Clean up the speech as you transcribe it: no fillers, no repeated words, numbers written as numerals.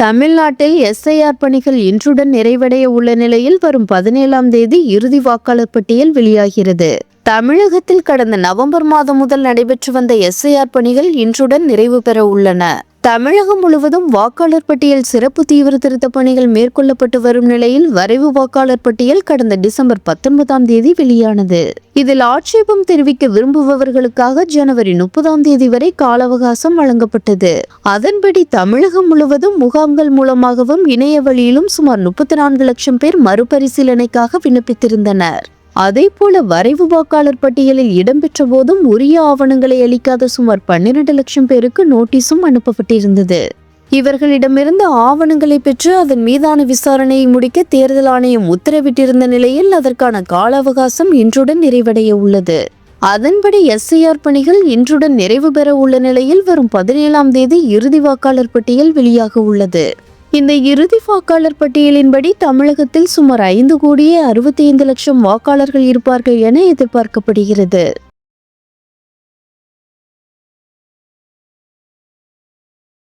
தமிழ்நாட்டில் எஸ்ஐஆர் பணிகள் இன்றுடன் நிறைவடைய உள்ள நிலையில் வரும் 17ஆம் தேதி இறுதி வாக்காளர் பட்டியல் வெளியாகிறது. தமிழகத்தில் கடந்த நவம்பர் மாதம் முதல் நடைபெற்று வந்த எஸ்ஐஆர் பணிகள் இன்றுடன் நிறைவு பெற உள்ளன. தமிழகம் முழுவதும் வாக்காளர் பட்டியல் சிறப்பு தீவிர திருத்த பணிகள் மேற்கொள்ளப்பட்டு வரும் நிலையில் வரைவு வாக்காளர் பட்டியல் கடந்த டிசம்பர் 19ஆம் தேதி வெளியானது. இதில் ஆட்சேபம் தெரிவிக்க விரும்புபவர்களுக்காக ஜனவரி 30ஆம் தேதி வரை கால அவகாசம் வழங்கப்பட்டது. அதன்படி தமிழகம் முழுவதும் முகாம்கள் மூலமாகவும் இணைய வழியிலும் சுமார் 34 லட்சம் பேர் மறுபரிசீலனைக்காக விண்ணப்பித்திருந்தனர். அதேபோல வரைவு வாக்காளர் பட்டியலில் இடம்பெற்ற போதும் உரிய ஆவணங்களை அளிக்காத சுமார் 12 லட்சம் பேருக்கு நோட்டீஸும் அனுப்பப்பட்டிருந்தது. இவர்களிடமிருந்து ஆவணங்களை பெற்று அதன் மீதான விசாரணையை முடிக்க தேர்தல் ஆணையம் உத்தரவிட்டிருந்த நிலையில் அதற்கான கால அவகாசம் இன்றுடன் நிறைவடைய உள்ளது. அதன்படி எஸ்ஐஆர் பணிகள் இன்றுடன் நிறைவு பெற உள்ள நிலையில் வரும் 17ஆம் தேதி இறுதி வாக்காளர் பட்டியல் வெளியாக உள்ளது. இந்த இறுதி வாக்காளர் பட்டியலின்படி தமிழகத்தில் சுமார் 5,65,00,000 வாக்காளர்கள் இருப்பார்கள் என எதிர்பார்க்கப்படுகிறது.